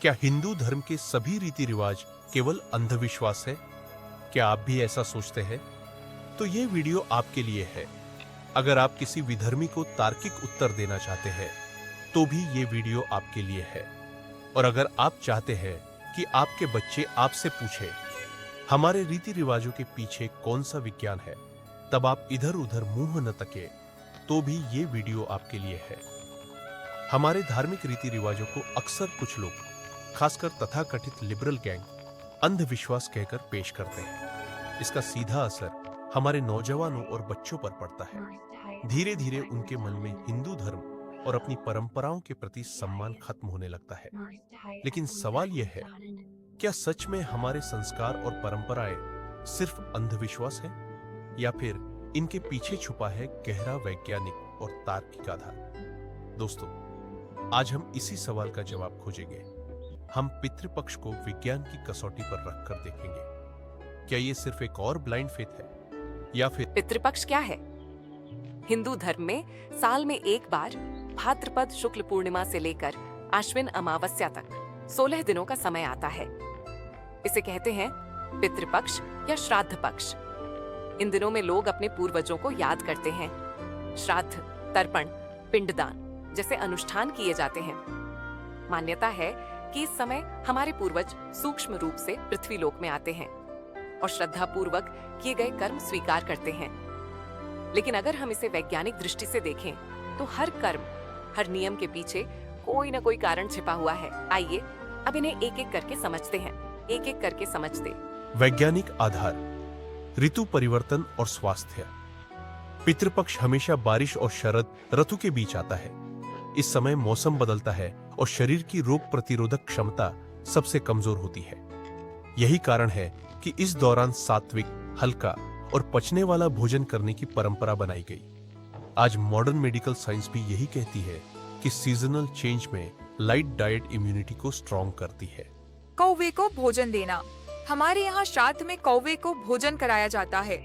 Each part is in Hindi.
क्या हिंदू धर्म के सभी रीति रिवाज केवल अंधविश्वास है? क्या आप भी ऐसा सोचते हैं? तो ये वीडियो आपके लिए है। अगर आप किसी विधर्मी को तार्किक उत्तर देना चाहते हैं तो भी ये वीडियो आपके लिए है। और अगर आप चाहते हैं कि आपके बच्चे आपसे पूछे हमारे रीति रिवाजों के पीछे कौन सा विज्ञान है, तब आप इधर उधर मुंह न तके तो भी ये वीडियो आपके लिए है। हमारे धार्मिक रीति रिवाजों को अक्सर कुछ लोग, खासकर तथाकथित लिबरल गैंग, अंधविश्वास कहकर पेश करते हैं। इसका सीधा असर हमारे नौजवानों और बच्चों पर पड़ता है। धीरे धीरे उनके मन में हिंदू धर्म और अपनी परंपराओं के प्रति सम्मान खत्म होने लगता है। लेकिन सवाल यह है, क्या सच में हमारे संस्कार और परंपराएं सिर्फ अंधविश्वास है, या फिर इनके पीछे छुपा है गहरा वैज्ञानिक और तार्किक आधार? दोस्तों, आज हम इसी सवाल का जवाब खोजेंगे। हम पितृपक्ष को विज्ञान की कसौटी पर रखकर देखेंगे। क्या ये सिर्फ एक और ब्लाइंड फेथ है, या फिर पितृपक्ष क्या है? हिंदू धर्म में साल में एक बार भाद्रपद शुक्ल पूर्णिमा से लेकर आश्विन अमावस्या तक 16 दिनों का समय आता है। इसे कहते हैं पितृपक्ष या श्राद्ध पक्ष। इन दिनों में लोग अपने पूर्वजों को याद करते हैं। श्राद्ध, तर्पण, पिंडदान जैसे अनुष्ठान किए जाते हैं। मान्यता है कि इस समय हमारे पूर्वज सूक्ष्म रूप से पृथ्वी लोक में आते हैं और श्रद्धा पूर्वक किए गए कर्म स्वीकार करते हैं। लेकिन अगर हम इसे वैज्ञानिक दृष्टि से देखें तो हर कर्म, हर नियम के पीछे कोई न कोई कारण छिपा हुआ है। आइए अब इन्हें एक एक करके समझते हैं, एक एक करके समझते। वैज्ञानिक आधार, ऋतु परिवर्तन और स्वास्थ्य। पितृपक्ष हमेशा बारिश और शरद ऋतु के बीच आता है। इस समय मौसम बदलता है और शरीर की रोग प्रतिरोधक क्षमता सबसे कमजोर होती है। यही कारण है कि इस दौरान सात्विक, हल्का और पचने वाला भोजन करने की परंपरा बनाई गई। आज मॉडर्न मेडिकल साइंस भी यही कहती है कि सीजनल चेंज में लाइट डाइट इम्यूनिटी को स्ट्रॉन्ग करती है। कौवे को भोजन देना। हमारे यहाँ श्राद्ध में कौवे को भोजन कराया जाता है।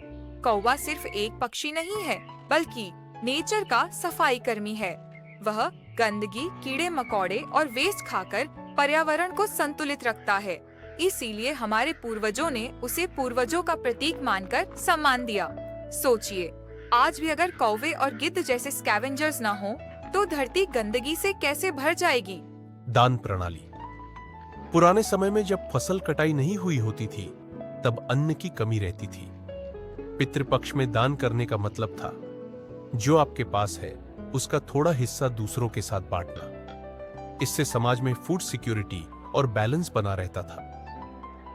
कौवा सिर्फ एक पक्षी नहीं है, बल्कि नेचर का सफाई कर्मी है। वह गंदगी, कीड़े मकोड़े और वेस्ट खाकर पर्यावरण को संतुलित रखता है। इसीलिए हमारे पूर्वजों ने उसे पूर्वजों का प्रतीक मानकर सम्मान दिया। सोचिए, आज भी अगर कौवे और गिद्ध जैसे स्कैवेंजर्स न हो तो धरती गंदगी से कैसे भर जाएगी। दान प्रणाली। पुराने समय में जब फसल कटाई नहीं हुई होती थी, तब अन्न की कमी रहती थी। पितृपक्ष में दान करने का मतलब था जो आपके पास है उसका थोड़ा हिस्सा दूसरों के साथ बांटना। इससे समाज में फूड सिक्योरिटी और बैलेंस बना रहता था।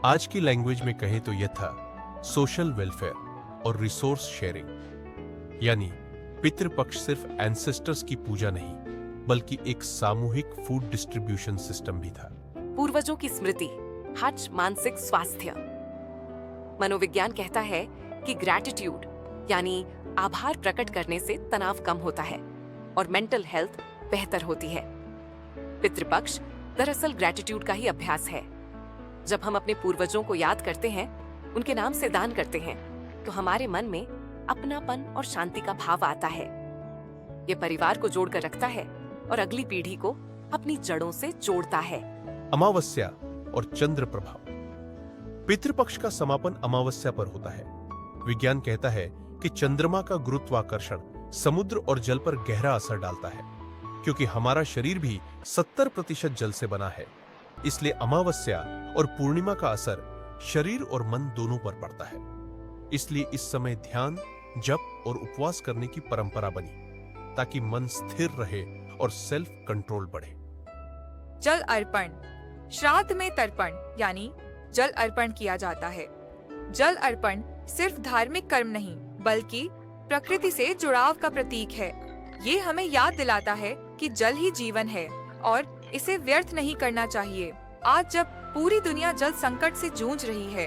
आज की लैंग्वेज में कहें तो यह था सोशल वेलफेयर और रिसोर्स शेयरिंग। यानी पितृपक्ष सिर्फ एंसेस्टर्स की पूजा नहीं, बल्कि एक सामूहिक फूड डिस्ट्रीब्यूशन सिस्टम भी था। पूर्वजों की स्मृति, हज मानसिक स्वास्थ्य। मनोविज्ञान कहता है कि ग्रैटिट्यूड यानी आभार प्रकट करने से तनाव कम होता है और मेंटल हेल्थ बेहतर होती है। पितृपक्ष दरअसल ग्रैटिट्यूड का ही अभ्यास है। जब हम अपने पूर्वजों को याद करते हैं, उनके नाम से दान करते हैं, तो हमारे मन में अपनापन और शांति का भाव आता है। ये परिवार को जोड़कर रखता है और अगली पीढ़ी को अपनी जड़ों से जोड़ता है। अमावस्या और चंद्र प्रभाव। पितृपक्ष का समापन अमावस्या पर होता है। विज्ञान कहता है कि चंद्रमा का गुरुत्वाकर्षण समुद्र और जल पर गहरा असर डालता है। क्योंकि हमारा शरीर भी 70% जल से बना है, इसलिए अमावस्या और पूर्णिमा का असर शरीर और मन दोनों पर पड़ता है। इसलिए इस समय ध्यान, जप और उपवास करने की परंपरा बनी, ताकि मन स्थिर रहे और सेल्फ कंट्रोल बढ़े। जल अर्पण। श्राद्ध में तर्पण यानी जल अर्पण किया जाता है। जल अर्पण सिर्फ धार्मिक कर्म नहीं, बल्कि प्रकृति से जुड़ाव का प्रतीक है। ये हमें याद दिलाता है कि जल ही जीवन है और इसे व्यर्थ नहीं करना चाहिए। आज जब पूरी दुनिया जल संकट से जूझ रही है,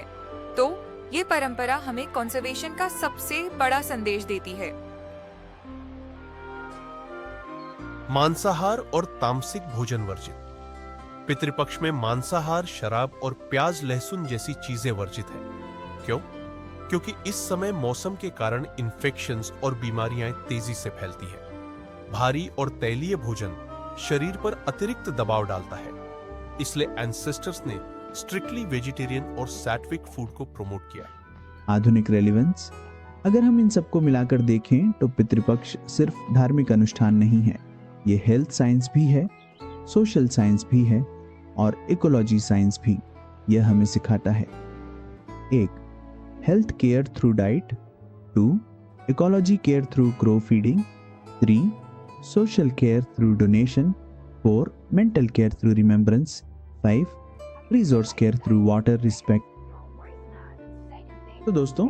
तो ये परंपरा हमें कंजर्वेशन का सबसे बड़ा संदेश देती है। मांसाहार और तामसिक भोजन वर्जित। पितृपक्ष में मांसाहार, शराब और प्याज, लहसुन जैसी चीजें वर्जित है। क्यों? क्योंकि इस समय मौसम के कारण इन्फेक्शंस और बीमारियां तेजी से फैलती है। भारी और तैलीय भोजन शरीर पर अतिरिक्त दबाव डालता है। इसलिए एंसेस्टर्स ने स्ट्रिक्टली वेजिटेरियन और सैत्विक फूड को प्रमोट किया। आधुनिक रेलेवेंस। अगर हम इन सबको मिलाकर देखें तो पितृपक्ष सिर्फ धार्मिक अनुष्ठान नहीं है, ये हेल्थ साइंस भी है, सोशल साइंस भी है और इकोलॉजी साइंस भी। यह हमें सिखाता है 1. Health care through diet, 2. Ecology care through crow feeding, 3. Social care through donation, 4. Mental care through remembrance, 5. Resource care through water respect. तो दोस्तों,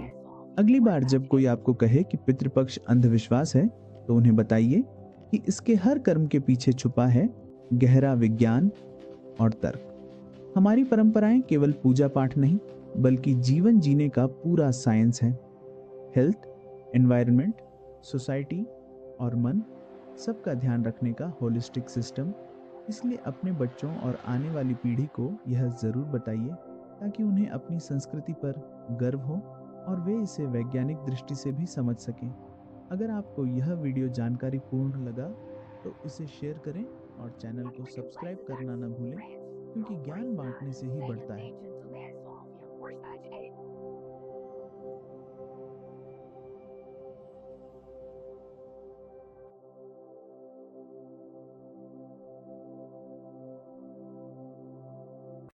अगली बार जब कोई आपको कहे कि पितृपक्ष अंधविश्वास है तो उन्हें बताइए कि इसके हर कर्म के पीछे छुपा है गहरा विज्ञान और तर्क। हमारी परंपराएं केवल पूजा पाठ नहीं बल्कि जीवन जीने का पूरा साइंस है। हेल्थ, एनवायरनमेंट, सोसाइटी और मन सबका ध्यान रखने का होलिस्टिक सिस्टम। इसलिए अपने बच्चों और आने वाली पीढ़ी को यह जरूर बताइए ताकि उन्हें अपनी संस्कृति पर गर्व हो और वे इसे वैज्ञानिक दृष्टि से भी समझ सकें। अगर आपको यह वीडियो जानकारी पूर्ण लगा तो इसे शेयर करें और चैनल को सब्सक्राइब करना न भूलें, क्योंकि ज्ञान बांटने से ही बढ़ता है।